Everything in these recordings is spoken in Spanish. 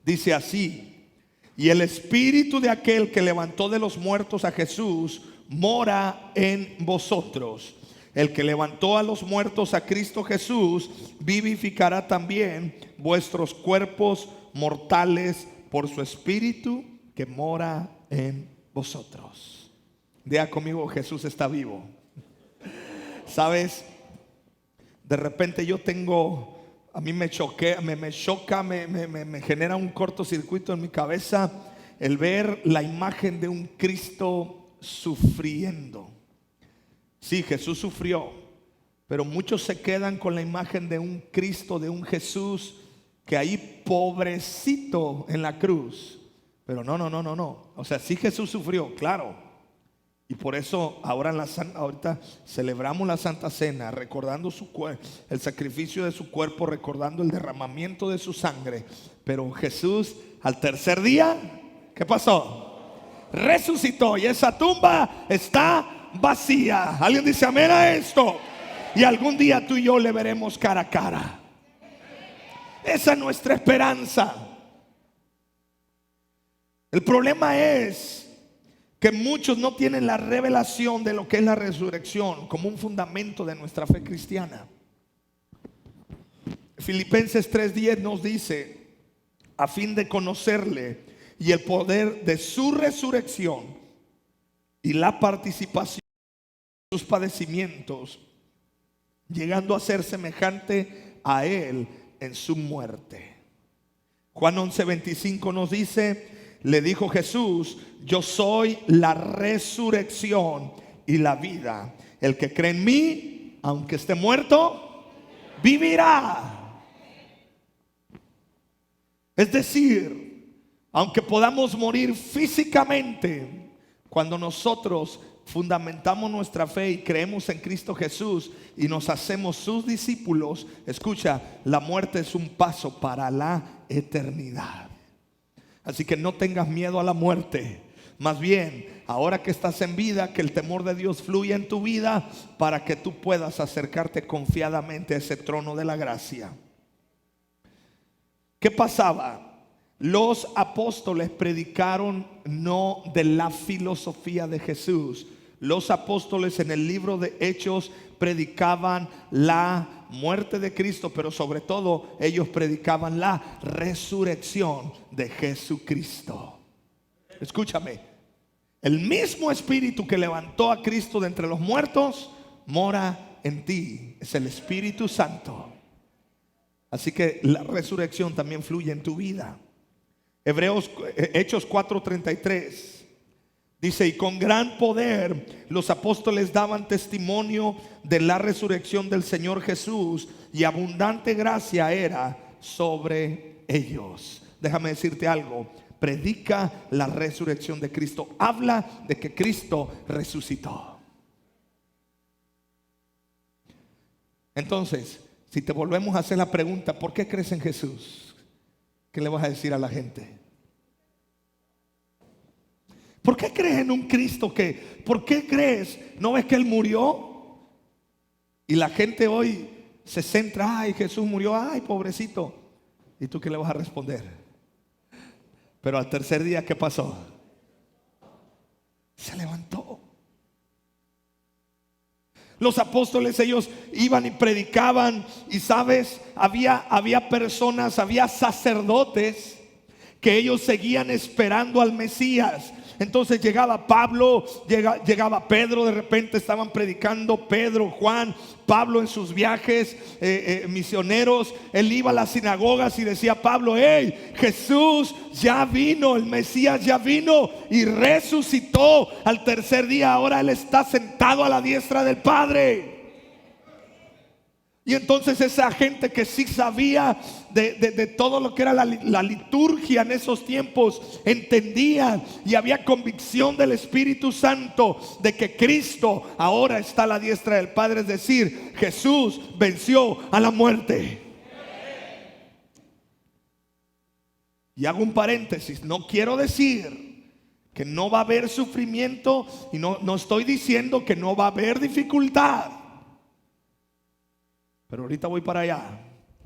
Dice así: y el espíritu de aquel que levantó de los muertos a Jesús mora en vosotros. El que levantó a los muertos a Cristo Jesús vivificará también vuestros cuerpos mortales por su espíritu que mora en vosotros. Diga conmigo: Jesús está vivo. Sabes, de repente a mí me choca, me genera un cortocircuito en mi cabeza el ver la imagen de un Cristo sufriendo. Sí, Jesús sufrió, pero muchos se quedan con la imagen de un Cristo, de un Jesús que ahí pobrecito en la cruz. Pero no. O sea, sí, Jesús sufrió, claro. Y por eso ahorita celebramos la Santa Cena, recordando el sacrificio de su cuerpo, recordando el derramamiento de su sangre. Pero Jesús al tercer día, ¿qué pasó? Resucitó, y esa tumba está vacía. ¿Alguien dice amén a esto? Y algún día tú y yo le veremos cara a cara. Esa es nuestra esperanza. El problema es que muchos no tienen la revelación de lo que es la resurrección como un fundamento de nuestra fe cristiana. Filipenses 3:10 nos dice: a fin de conocerle y el poder de su resurrección y la participación en sus padecimientos, llegando a ser semejante a él en su muerte. Juan 11:25 nos dice: le dijo Jesús: yo soy la resurrección y la vida. El que cree en mí, aunque esté muerto, vivirá. Es decir, aunque podamos morir físicamente, cuando nosotros fundamentamos nuestra fe y creemos en Cristo Jesús y nos hacemos sus discípulos, escucha, la muerte es un paso para la eternidad. Así que no tengas miedo a la muerte. Más bien, ahora que estás en vida, que el temor de Dios fluya en tu vida para que tú puedas acercarte confiadamente a ese trono de la gracia. ¿Qué pasaba? Los apóstoles predicaron no de la filosofía de Jesús. Los apóstoles en el libro de Hechos predicaban la muerte de Cristo, pero sobre todo ellos predicaban la resurrección de Jesucristo. Escúchame, el mismo espíritu que levantó a Cristo de entre los muertos mora en ti. Es el Espíritu Santo. Así que la resurrección también fluye en tu vida. Hechos 4:33 dice: y con gran poder los apóstoles daban testimonio de la resurrección del Señor Jesús, y abundante gracia era sobre ellos. Déjame decirte algo: predica la resurrección de Cristo. Habla de que Cristo resucitó. Entonces, si te volvemos a hacer la pregunta: ¿por qué crees en Jesús? ¿Qué le vas a decir a la gente? ¿Por qué crees en un Cristo por qué crees? ¿No ves que Él murió? Y la gente hoy se centra: ay, Jesús murió, ay, pobrecito. ¿Y tú qué le vas a responder? Pero al tercer día, ¿qué pasó? Se levantó. Los apóstoles, ellos iban y predicaban, y sabes, había personas, había sacerdotes que ellos seguían esperando al Mesías. Entonces llegaba Pablo, llegaba Pedro, de repente estaban predicando Pedro, Juan, Pablo en sus viajes misioneros. Él iba a las sinagogas y decía Pablo: hey, Jesús ya vino, el Mesías ya vino y resucitó al tercer día. Ahora Él está sentado a la diestra del Padre. Y entonces esa gente que sí sabía de todo lo que era la liturgia en esos tiempos, entendían, y había convicción del Espíritu Santo de que Cristo ahora está a la diestra del Padre. Es decir, Jesús venció a la muerte. Y hago un paréntesis: no quiero decir que no va a haber sufrimiento, y no estoy diciendo que no va a haber dificultad. Pero ahorita voy para allá.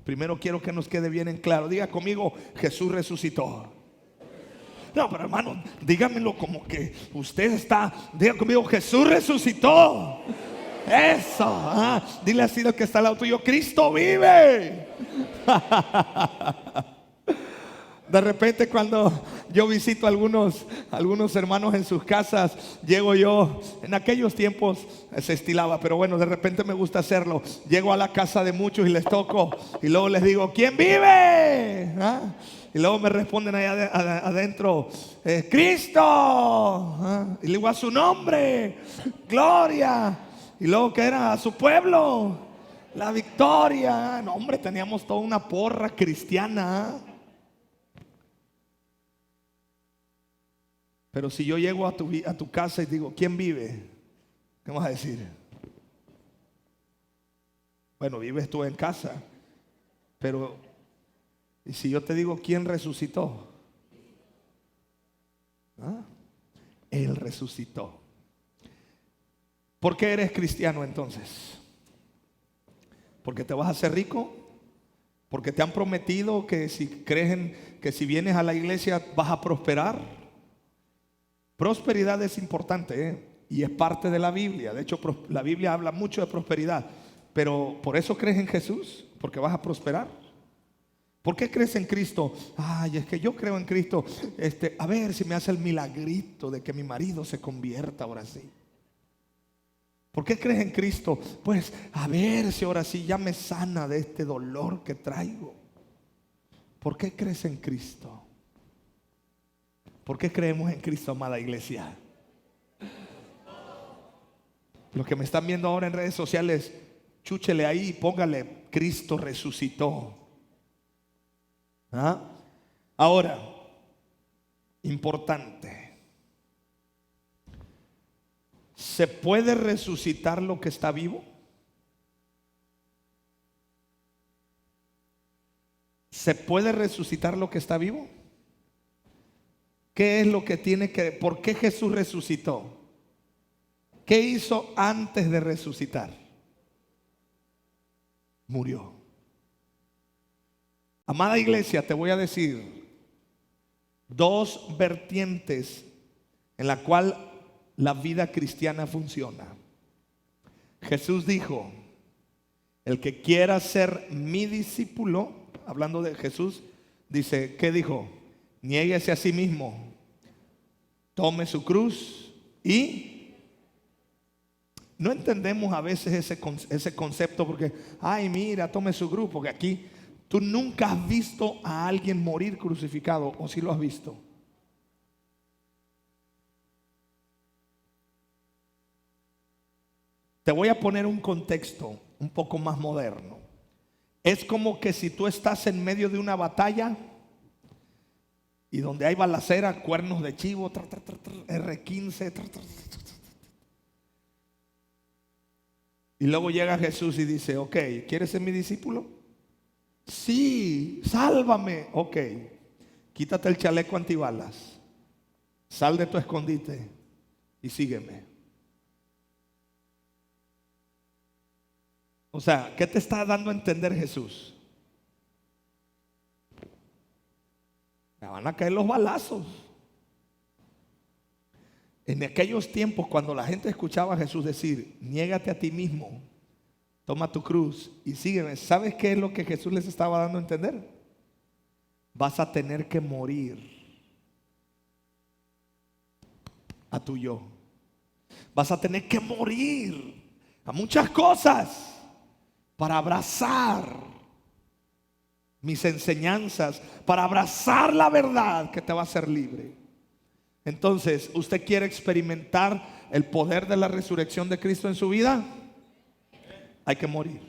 Primero quiero que nos quede bien en claro. Diga conmigo, Jesús resucitó. No, pero hermano, dígamelo como que usted está. Diga conmigo, Jesús resucitó. Eso. Dile así al que está al lado tuyo, Cristo vive. De repente cuando yo visito a algunos hermanos en sus casas, llego yo, en aquellos tiempos se estilaba, pero bueno, de repente me gusta hacerlo. Llego a la casa de muchos y les toco y luego les digo, ¿quién vive? Y luego me responden allá adentro, Cristo. Y le digo, a su nombre, gloria. Y luego, ¿qué era? A su pueblo, la victoria. No, hombre, teníamos toda una porra cristiana. Pero si yo llego a tu casa y digo, ¿quién vive? ¿Qué vas a decir? Bueno, vives tú en casa. Pero, ¿y si yo te digo, quién resucitó? Él resucitó. ¿Por qué eres cristiano entonces? ¿Porque te vas a hacer rico? ¿Porque te han prometido que que si vienes a la iglesia vas a prosperar? Prosperidad es importante, y es parte de la Biblia. De hecho, la Biblia habla mucho de prosperidad. Pero ¿por eso crees en Jesús? ¿Porque vas a prosperar? ¿Por qué crees en Cristo? Ay, es que yo creo en Cristo. A ver si me hace el milagrito de que mi marido se convierta ahora sí. ¿Por qué crees en Cristo? Pues a ver si ahora sí ya me sana de este dolor que traigo. ¿Por qué crees en Cristo? ¿Por qué creemos en Cristo, amada iglesia? Los que me están viendo ahora en redes sociales, chúchele ahí y póngale, Cristo resucitó. Ahora, importante, ¿se puede resucitar lo que está vivo? ¿Se puede resucitar lo que está vivo? ¿Qué es lo que por qué Jesús resucitó? ¿Qué hizo antes de resucitar? Murió. Amada iglesia, te voy a decir dos vertientes en la cual la vida cristiana funciona. Jesús dijo, el que quiera ser mi discípulo, hablando de Jesús, dice, ¿qué dijo? Niéguese a sí mismo, tome su cruz y no entendemos a veces ese concepto porque, ay, mira, tome su cruz, porque aquí tú nunca has visto a alguien morir crucificado, o si lo has visto. Te voy a poner un contexto un poco más moderno. Es como que si tú estás en medio de una batalla y donde hay balacera, cuernos de chivo, R15, y luego llega Jesús y dice, ok, ¿quieres ser mi discípulo? Sí, sálvame. Ok, quítate el chaleco antibalas, sal de tu escondite y sígueme. O sea, ¿qué te está dando a entender Jesús? Me van a caer los balazos. En aquellos tiempos, cuando la gente escuchaba a Jesús decir, niégate a ti mismo, toma tu cruz y sígueme, ¿sabes qué es lo que Jesús les estaba dando a entender? Vas a tener que morir a tu yo. Vas a tener que morir a muchas cosas para abrazar mis enseñanzas, para abrazar la verdad que te va a hacer libre. Entonces, ¿usted quiere experimentar el poder de la resurrección de Cristo en su vida? Hay que morir.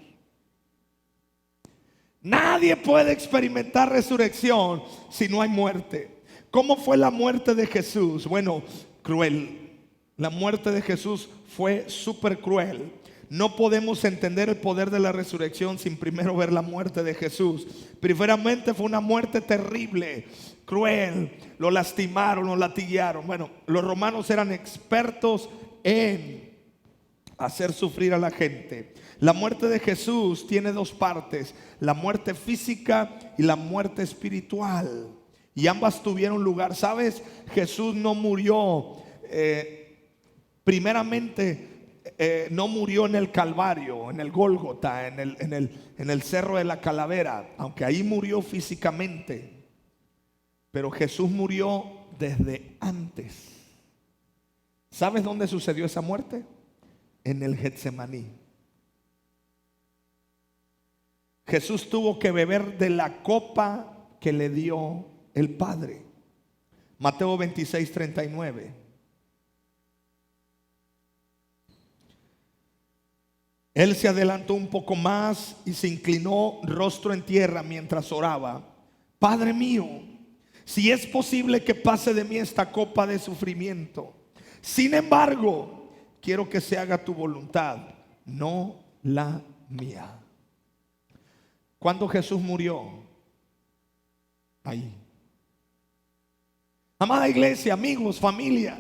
Nadie puede experimentar resurrección si no hay muerte. ¿Cómo fue la muerte de Jesús? Bueno, cruel. La muerte de Jesús fue súper cruel. No podemos entender el poder de la resurrección sin primero ver la muerte de Jesús. Primeramente fue una muerte terrible, cruel. Lo lastimaron, lo latigaron. Bueno, los romanos eran expertos en hacer sufrir a la gente. La muerte de Jesús tiene dos partes: la muerte física y la muerte espiritual. Y ambas tuvieron lugar. ¿Sabes? Jesús no murió, primeramente, no murió en el Calvario, en el Gólgota, en el Cerro de la Calavera, aunque ahí murió físicamente. Pero Jesús murió desde antes. ¿Sabes dónde sucedió esa muerte? En el Getsemaní. Jesús tuvo que beber de la copa que le dio el Padre. Mateo 26:39. Él se adelantó un poco más y se inclinó rostro en tierra mientras oraba: Padre mío, si es posible que pase de mí esta copa de sufrimiento, sin embargo, quiero que se haga tu voluntad, no la mía. ¿Cuándo Jesús murió? Ahí. Amada iglesia, amigos, familia,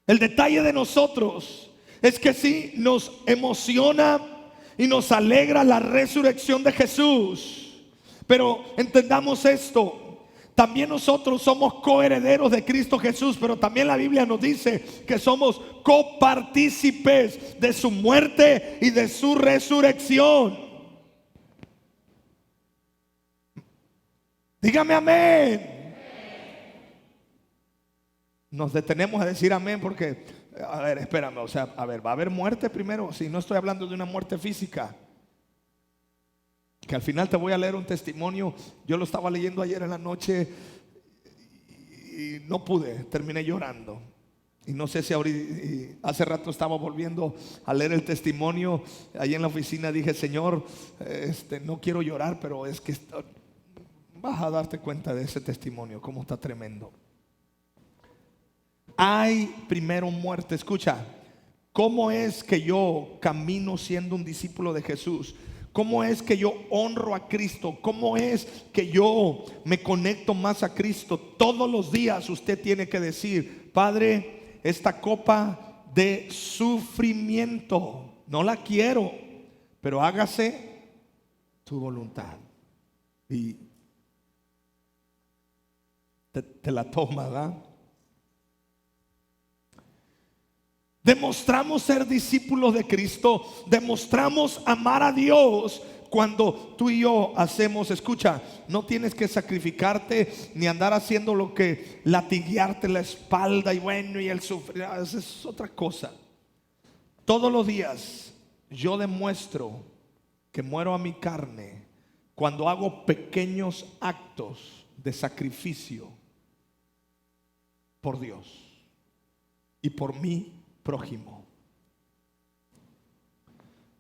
el detalle de nosotros es que sí nos emociona y nos alegra la resurrección de Jesús, pero entendamos esto: también nosotros somos coherederos de Cristo Jesús, pero también la Biblia nos dice que somos copartícipes de su muerte y de su resurrección. Dígame amén. Nos detenemos a decir amén porque, a ver, espérame, o sea, a ver, ¿va a haber muerte primero? Si no estoy hablando de una muerte física, que al final te voy a leer un testimonio. Yo lo estaba leyendo ayer en la noche y no pude, terminé llorando. Y no sé si ahorita, hace rato estaba volviendo a leer el testimonio ahí en la oficina. Dije: Señor, no quiero llorar, pero es que vas a darte cuenta de ese testimonio, cómo está tremendo. Hay primero muerte. Escucha, ¿cómo es que yo camino siendo un discípulo de Jesús? ¿Cómo es que yo honro a Cristo? ¿Cómo es que yo me conecto más a Cristo? Todos los días usted tiene que decir: Padre, esta copa de sufrimiento no la quiero, pero hágase tu voluntad. Y te la toma, ¿verdad? Demostramos ser discípulos de Cristo, demostramos amar a Dios cuando tú y yo hacemos, escucha, no tienes que sacrificarte ni andar haciendo lo que latiguearte la espalda y bueno, y el sufrir, esa es otra cosa. Todos los días yo demuestro que muero a mi carne cuando hago pequeños actos de sacrificio por Dios y por mi prójimo.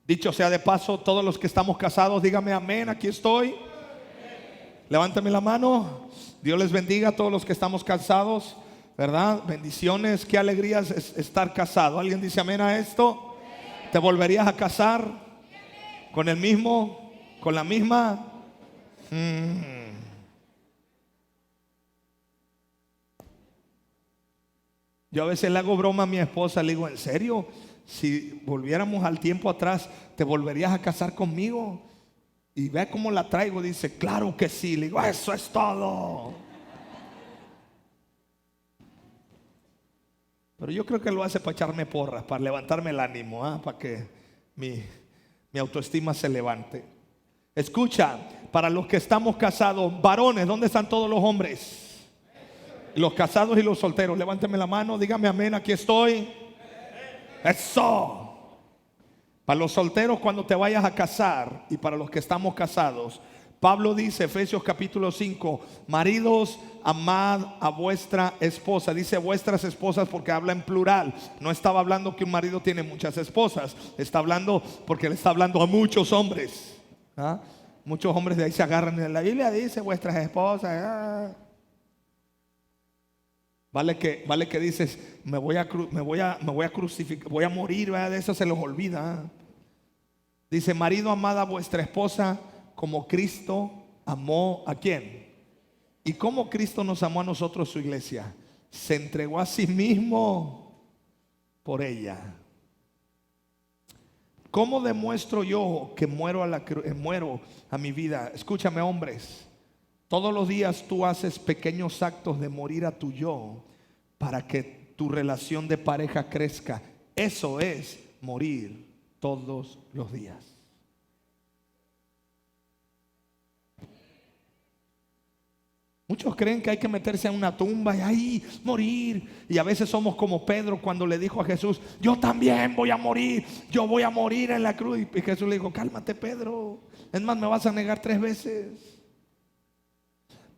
Dicho sea de paso, todos los que estamos casados, dígame amén. Aquí estoy. Levántame la mano. Dios les bendiga a todos los que estamos casados, ¿verdad? Bendiciones, qué alegría es estar casado. ¿Alguien dice amén a esto? ¿Te volverías a casar con el mismo, con la misma? Yo a veces le hago broma a mi esposa, le digo: ¿en serio? Si volviéramos al tiempo atrás, ¿te volverías a casar conmigo? Y ve cómo la traigo. Dice: claro que sí. Le digo: eso es todo. Pero yo creo que lo hace para echarme porras, para levantarme el ánimo, para que mi autoestima se levante. Escucha, para los que estamos casados, varones, ¿dónde están todos los hombres? Los casados y los solteros, levánteme la mano, dígame amén, aquí estoy. Eso. Para los solteros, cuando te vayas a casar, y para los que estamos casados, Pablo dice, Efesios capítulo 5: maridos, amad a vuestra esposa. Dice vuestras esposas porque habla en plural. No estaba hablando que un marido tiene muchas esposas, está hablando porque le está hablando a muchos hombres. Muchos hombres de ahí se agarran. En la Biblia dice vuestras esposas. Vale que dices: me voy a crucificar, voy a morir, ¿verdad? De eso se les olvida. Dice: marido, amad a vuestra esposa como Cristo amó ¿a quién? ¿Y cómo Cristo nos amó a nosotros, su iglesia? Se entregó a sí mismo por ella. ¿Cómo demuestro yo que muero a mi vida? Escúchame, hombres. Todos los días tú haces pequeños actos de morir a tu yo para que tu relación de pareja crezca. Eso es morir todos los días. Muchos creen que hay que meterse en una tumba y ahí morir. Y a veces somos como Pedro cuando le dijo a Jesús: yo también voy a morir, yo voy a morir en la cruz. Y Jesús le dijo: cálmate, Pedro, es más, me vas a negar 3 veces.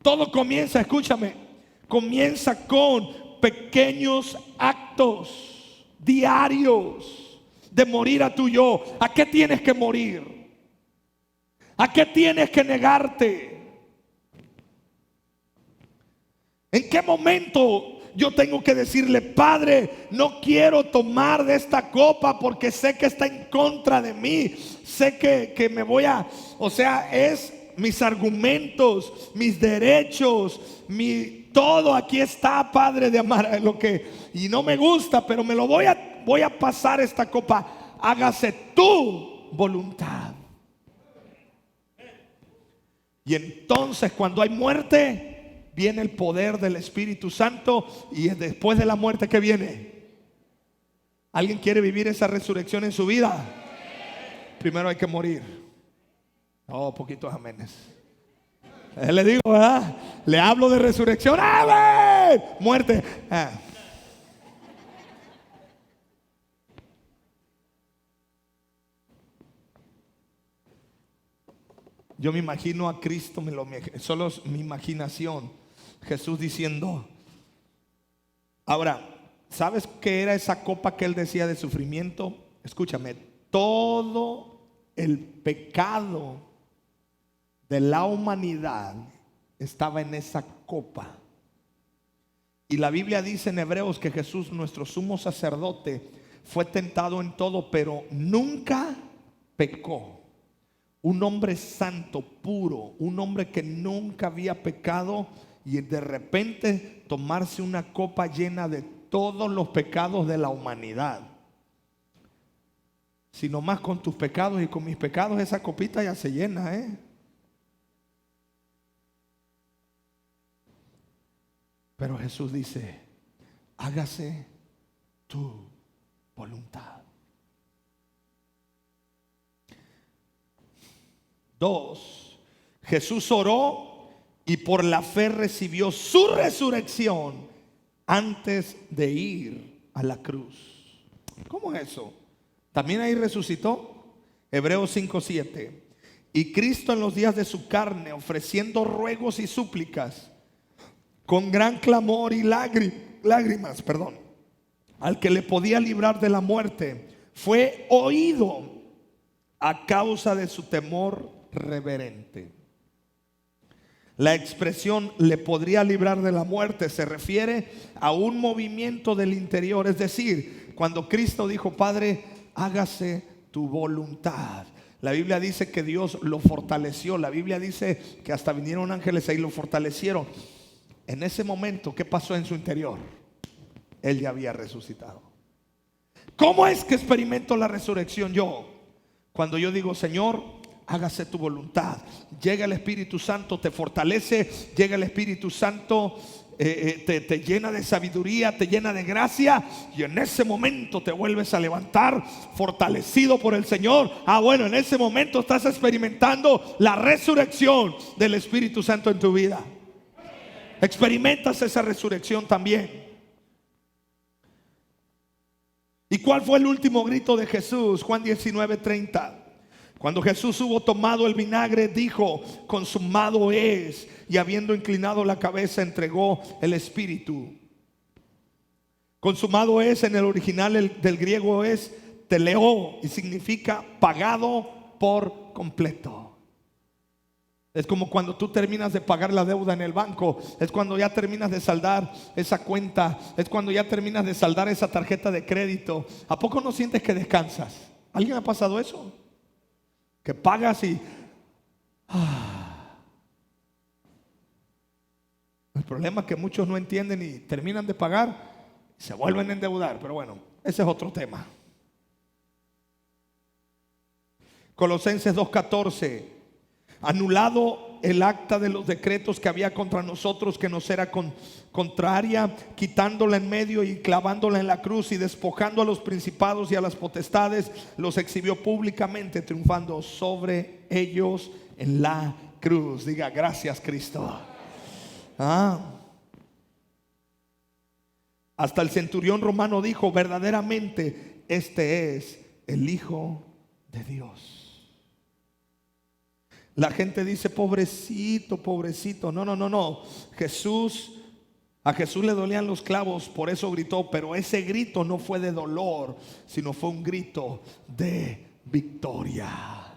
Todo comienza, escúchame, comienza con pequeños actos diarios de morir a tu yo. ¿A qué tienes que morir? ¿A qué tienes que negarte? ¿En qué momento yo tengo que decirle: Padre, no quiero tomar de esta copa porque sé que está en contra de mí? Sé que me voy a, es mis argumentos, mis derechos, todo aquí está, Padre, de amar lo que, y no me gusta, pero me lo voy a pasar esta copa. Hágase tu voluntad. Y entonces, cuando hay muerte, viene el poder del Espíritu Santo. Y después de la muerte, ¿qué viene? ¿Alguien quiere vivir esa resurrección en su vida? Primero hay que morir. Oh, poquitos amenes. Le digo, ¿verdad? Le hablo de resurrección. ¡Amén! Muerte. Yo me imagino a Cristo, solo es mi imaginación, Jesús diciendo. Ahora, ¿sabes qué era esa copa que él decía de sufrimiento? Escúchame, todo el pecado de la humanidad estaba en esa copa. Y la Biblia dice en Hebreos que Jesús, nuestro sumo sacerdote, fue tentado en todo, pero nunca pecó. Un hombre santo, puro, un hombre que nunca había pecado, y de repente tomarse una copa llena de todos los pecados de la humanidad. Si nomás con tus pecados y con mis pecados esa copita ya se llena, Pero Jesús dice: hágase tu voluntad. 2. Jesús oró y por la fe recibió su resurrección antes de ir a la cruz. ¿Cómo es eso? ¿También ahí resucitó? Hebreos 5:7. Y Cristo en los días de su carne, ofreciendo ruegos y súplicas con gran clamor y lágrimas, al que le podía librar de la muerte, fue oído a causa de su temor reverente. La expresión "le podría librar de la muerte" se refiere a un movimiento del interior. Es decir, cuando Cristo dijo: Padre, hágase tu voluntad, la Biblia dice que Dios lo fortaleció. La Biblia dice que hasta vinieron ángeles ahí y lo fortalecieron. En ese momento, ¿qué pasó en su interior? Él ya había resucitado. ¿Cómo es que experimento la resurrección yo? Cuando yo digo: Señor, hágase tu voluntad. Llega el Espíritu Santo, te fortalece. Llega el Espíritu Santo, te llena de sabiduría, te llena de gracia. Y en ese momento te vuelves a levantar fortalecido por el Señor. Bueno, en ese momento estás experimentando la resurrección del Espíritu Santo en tu vida. Experimentas esa resurrección también. ¿Y cuál fue el último grito de Jesús? Juan 19:30. Cuando Jesús hubo tomado el vinagre, dijo: consumado es. Y habiendo inclinado la cabeza, entregó el espíritu. Consumado es, en el original del griego, es teleo, y significa pagado por completo. Es como cuando tú terminas de pagar la deuda en el banco. Es cuando ya terminas de saldar esa cuenta. Es cuando ya terminas de saldar esa tarjeta de crédito. ¿A poco no sientes que descansas? ¿Alguien ha pasado eso? Que pagas y el problema es que muchos no entienden y terminan de pagar y se vuelven a endeudar. Pero bueno, ese es otro tema. Colosenses 2:14. Anulado el acta de los decretos que había contra nosotros, que nos era contraria, quitándola en medio y clavándola en la cruz, y despojando a los principados y a las potestades, los exhibió públicamente, triunfando sobre ellos en la cruz. Diga: gracias, Cristo. Hasta el centurión romano dijo: verdaderamente este es el Hijo de Dios. La gente dice: pobrecito, pobrecito. No. A Jesús le dolían los clavos, por eso gritó. Pero ese grito no fue de dolor, sino fue un grito de victoria.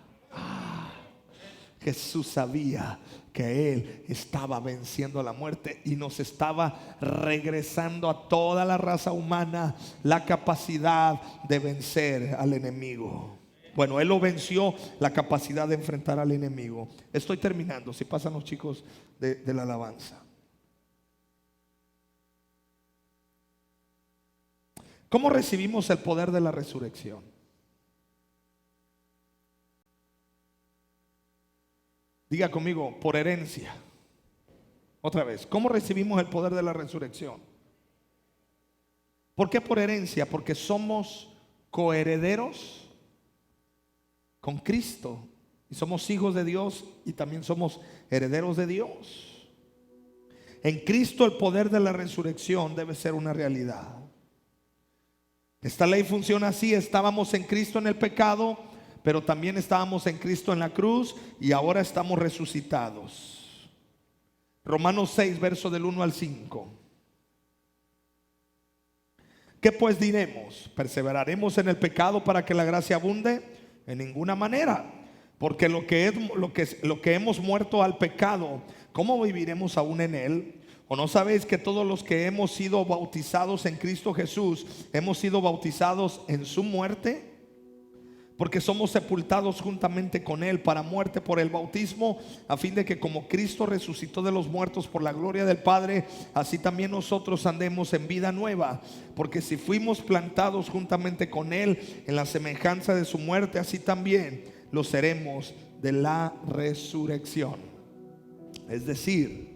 Jesús sabía que Él estaba venciendo a la muerte y nos estaba regresando a toda la raza humana la capacidad de vencer al enemigo. Bueno, Él lo venció, la capacidad de enfrentar al enemigo. Estoy terminando, si pasan los chicos de la alabanza. ¿Cómo recibimos el poder de la resurrección? Diga conmigo: por herencia. Otra vez, ¿cómo recibimos el poder de la resurrección? ¿Por qué por herencia? Porque somos coherederos con Cristo y somos hijos de Dios y también somos herederos de Dios. En Cristo el poder de la resurrección debe ser una realidad. Esta ley funciona así: estábamos en Cristo en el pecado, pero también estábamos en Cristo en la cruz y ahora estamos resucitados. Romanos 6, verso del 1 al 5. ¿Qué pues diremos? ¿Perseveraremos en el pecado para que la gracia abunde? En ninguna manera, porque lo que hemos muerto al pecado, ¿cómo viviremos aún en él? ¿O no sabéis que todos los que hemos sido bautizados en Cristo Jesús hemos sido bautizados en su muerte? Porque somos sepultados juntamente con Él para muerte por el bautismo, a fin de que como Cristo resucitó de los muertos por la gloria del Padre, así también nosotros andemos en vida nueva. Porque si fuimos plantados juntamente con Él en la semejanza de su muerte, así también lo seremos de la resurrección. Es decir,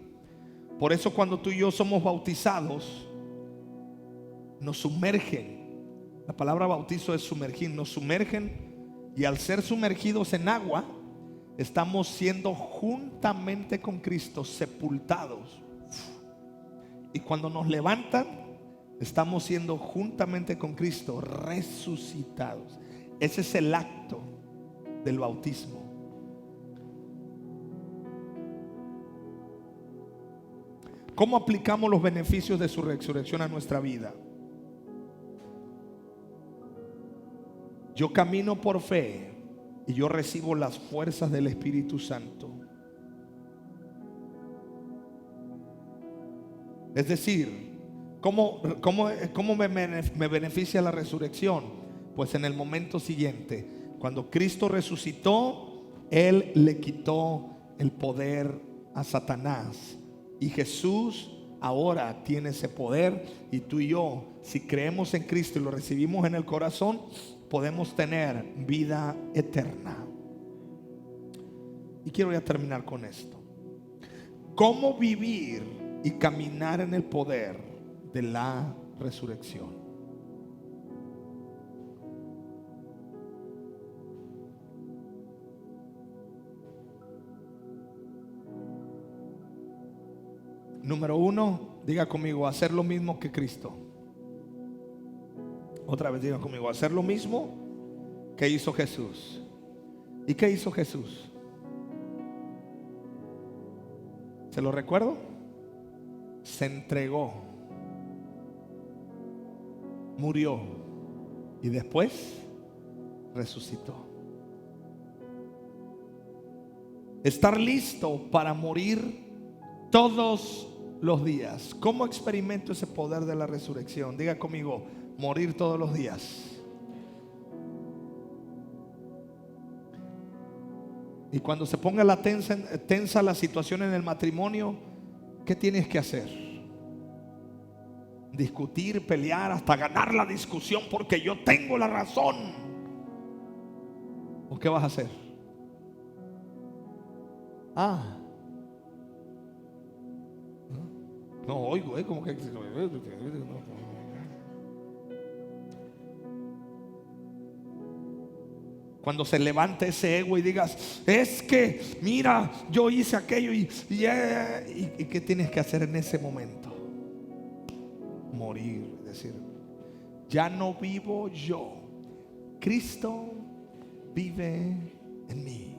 por eso cuando tú y yo somos bautizados, nos sumergen. La palabra bautizo es sumergir, nos sumergen. Y al ser sumergidos en agua, estamos siendo juntamente con Cristo sepultados. Y cuando nos levantan, estamos siendo juntamente con Cristo resucitados. Ese es el acto del bautismo. ¿Cómo aplicamos los beneficios de su resurrección a nuestra vida? Yo camino por fe y yo recibo las fuerzas del Espíritu Santo. Es decir, ¿cómo me beneficia la resurrección? Pues en el momento siguiente, cuando Cristo resucitó, Él le quitó el poder a Satanás. Y Jesús ahora tiene ese poder, y tú y yo, si creemos en Cristo y lo recibimos en el corazón, podemos tener vida eterna. Y quiero ya terminar con esto. ¿Cómo vivir y caminar en el poder de la resurrección? Número 1, diga conmigo: hacer lo mismo que Cristo. Otra vez diga conmigo: hacer lo mismo que hizo Jesús. ¿Y qué hizo Jesús? ¿Se lo recuerdo? Se entregó, murió y después resucitó. Estar listo para morir todos los días. ¿Cómo experimento ese poder de la resurrección? Diga conmigo: morir todos los días. Y cuando se ponga tensa la situación en el matrimonio, ¿qué tienes que hacer? Discutir, pelear, hasta ganar la discusión porque yo tengo la razón. ¿O qué vas a hacer? No oigo, como que cuando se levante ese ego y digas, es que mira, yo hice aquello y ¿qué tienes que hacer en ese momento? Morir, decir, ya no vivo yo, Cristo vive en mí.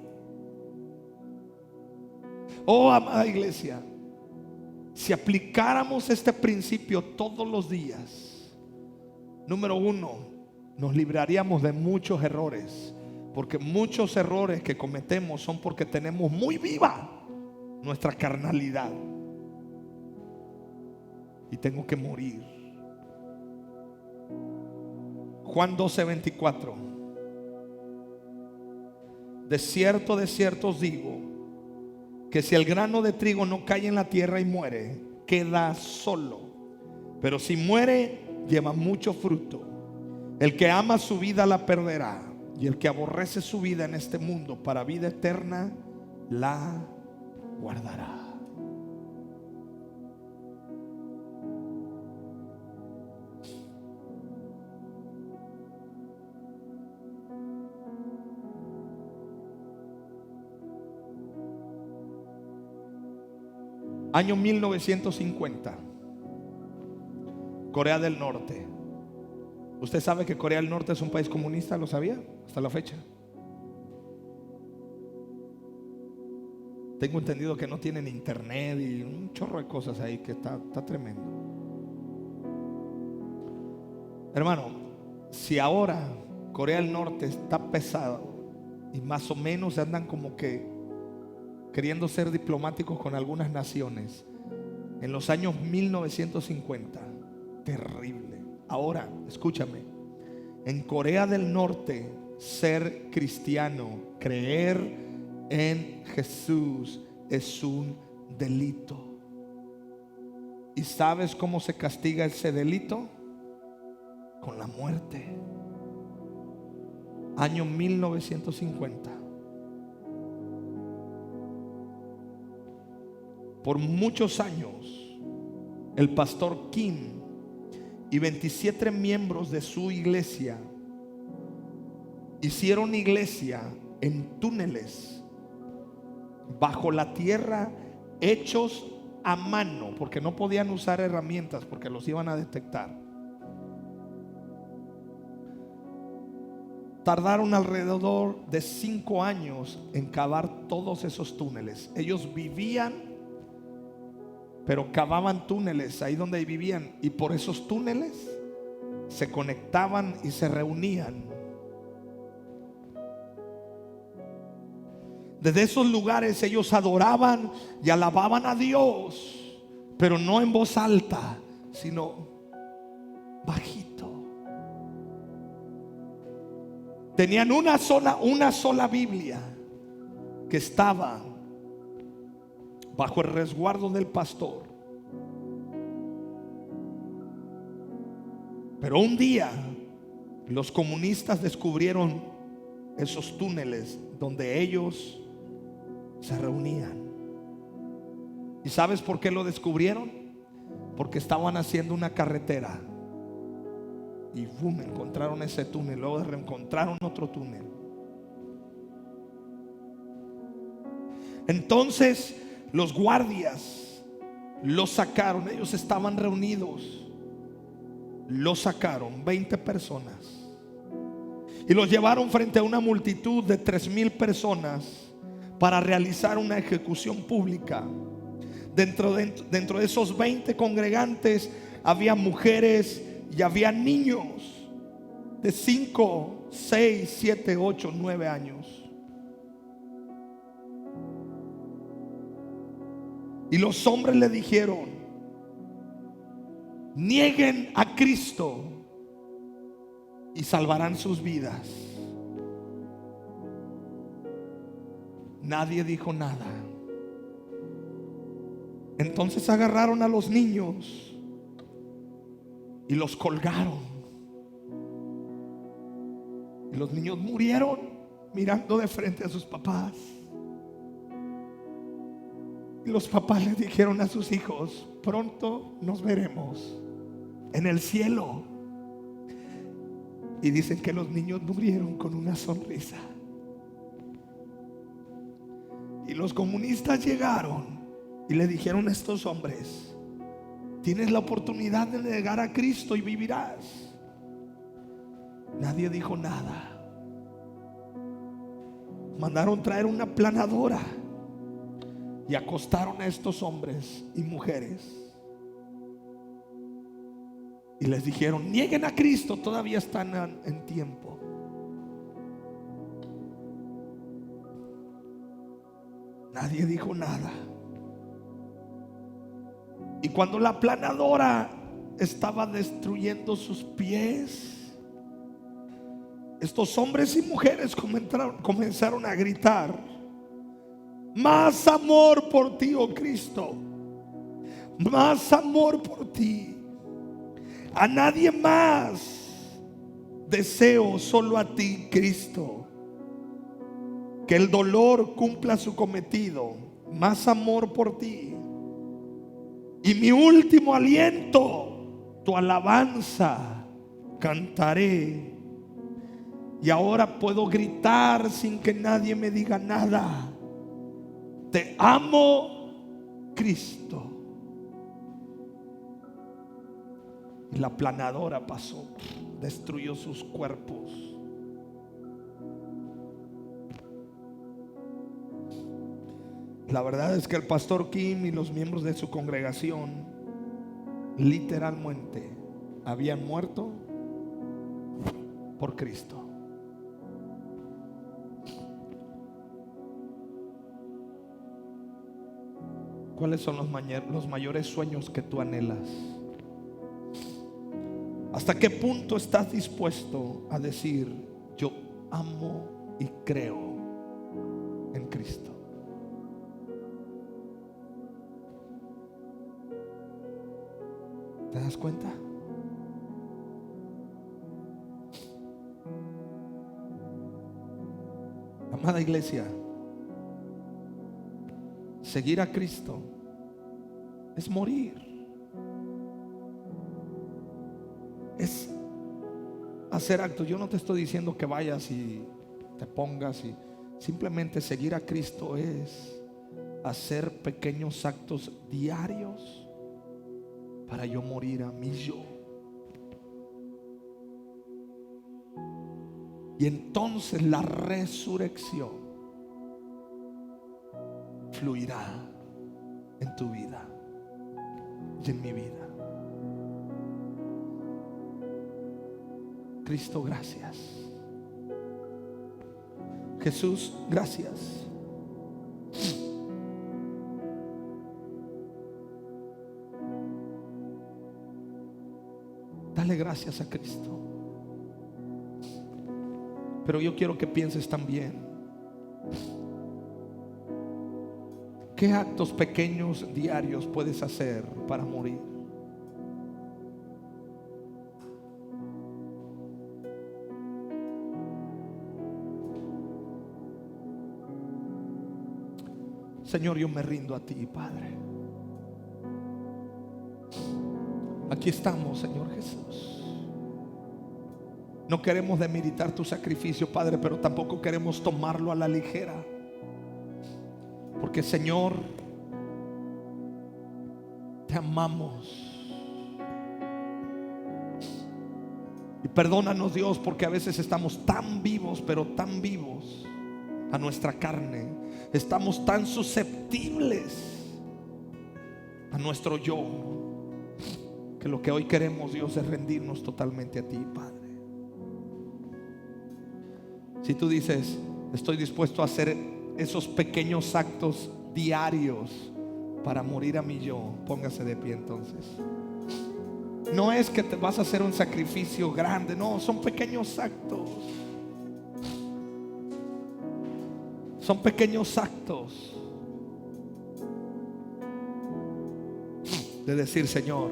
Oh, amada iglesia, si aplicáramos este principio todos los días, número uno, nos libraríamos de muchos errores. Porque muchos errores que cometemos son porque tenemos muy viva nuestra carnalidad. Y tengo que morir. Juan 12:24. De cierto os digo, que si el grano de trigo no cae en la tierra y muere, queda solo. Pero si muere, lleva mucho fruto. El que ama su vida la perderá. Y el que aborrece su vida en este mundo para vida eterna, la guardará. Año 1950, Corea del Norte. ¿Usted sabe que Corea del Norte es un país comunista? ¿Lo sabía? Hasta la fecha. Tengo entendido que no tienen internet y un chorro de cosas ahí que está tremendo. Hermano, si ahora Corea del Norte está pesado y más o menos andan como que queriendo ser diplomáticos con algunas naciones, en los años 1950, terrible. Ahora, escúchame, en Corea del Norte, ser cristiano, creer en Jesús es un delito. ¿Y sabes cómo se castiga ese delito? Con la muerte. Año 1950. Por muchos años, el pastor Kim y 27 miembros de su iglesia hicieron iglesia en túneles bajo la tierra, hechos a mano, porque no podían usar herramientas porque los iban a detectar. Tardaron alrededor de 5 años en cavar todos esos túneles. Ellos vivían, pero cavaban túneles ahí donde vivían, y por esos túneles se conectaban y se reunían. Desde esos lugares ellos adoraban y alababan a Dios, pero no en voz alta, sino bajito. Tenían una sola Biblia que estaba bajo el resguardo del pastor. Pero un día los comunistas descubrieron esos túneles donde ellos se reunían. ¿Y sabes por qué lo descubrieron? Porque estaban haciendo una carretera y boom, encontraron ese túnel. Luego encontraron otro túnel. Entonces los guardias los sacaron. Ellos estaban reunidos. Los sacaron, 20 personas, y los llevaron frente a una multitud de 3,000 personas para realizar una ejecución pública. Dentro de esos 20 congregantes había mujeres y había niños de 5, 6, 7, 8, 9 años. Y los hombres le dijeron: nieguen a Cristo y salvarán sus vidas. Nadie dijo nada. Entonces agarraron a los niños y los colgaron. Y los niños murieron mirando de frente a sus papás. Y los papás les dijeron a sus hijos: pronto nos veremos en el cielo. Y dicen que los niños murieron con una sonrisa. Y los comunistas llegaron y le dijeron a estos hombres: tienes la oportunidad de negar a Cristo y vivirás. Nadie dijo nada. Mandaron traer una planadora y acostaron a estos hombres y mujeres. Y les dijeron: nieguen a Cristo, todavía están en tiempo. Nadie dijo nada. Y cuando la planadora estaba destruyendo sus pies, estos hombres y mujeres comenzaron a gritar: más amor por ti, oh Cristo, más amor por ti. A nadie más deseo, solo a ti, Cristo. Que el dolor cumpla su cometido. Más amor por ti. Y mi último aliento, tu alabanza cantaré. Y ahora puedo gritar sin que nadie me diga nada: te amo, Cristo. Y la planadora pasó, destruyó sus cuerpos. La verdad es que el pastor Kim y los miembros de su congregación literalmente habían muerto por Cristo. ¿Cuáles son los mayores sueños que tú anhelas? ¿Hasta qué punto estás dispuesto a decir: yo amo y creo en Cristo? ¿Te das cuenta? Amada iglesia, seguir a Cristo es morir. Es hacer actos. Yo no te estoy diciendo que vayas y te pongas simplemente seguir a Cristo es hacer pequeños actos diarios para yo morir a mi yo. Y entonces la resurrección fluirá en tu vida y en mi vida. Cristo, gracias. Jesús, gracias. Dale gracias a Cristo. Pero yo quiero que pienses también: ¿qué actos pequeños diarios puedes hacer para morir? Señor, yo me rindo a ti, Padre. Aquí estamos, Señor Jesús. No queremos demeritar tu sacrificio, Padre, pero tampoco queremos tomarlo a la ligera. Porque, Señor, te amamos. Y perdónanos, Dios, porque a veces estamos tan vivos, pero tan vivos a nuestra carne. Estamos tan susceptibles a nuestro yo, que lo que hoy queremos, Dios, es rendirnos totalmente a ti, Padre. Si tú dices: estoy dispuesto a hacer esos pequeños actos diarios para morir a mi yo, póngase de pie entonces. No es que te vas a hacer un sacrificio grande, no, son pequeños actos. Son pequeños actos de decir: Señor,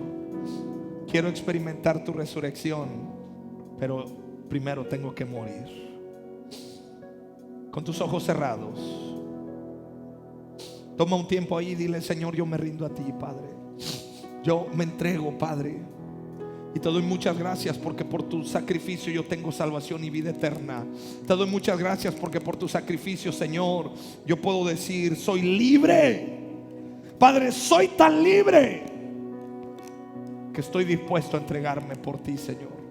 quiero experimentar tu resurrección, pero primero tengo que morir. con tus ojos cerrados, toma un tiempo ahí y dile: Señor, yo me rindo a ti, Padre. Yo me entrego, Padre, y te doy muchas gracias porque por tu sacrificio yo tengo salvación y vida eterna. Te doy muchas gracias porque por tu sacrificio, Señor, yo puedo decir: soy libre. Padre, soy tan libre que estoy dispuesto a entregarme por ti, Señor.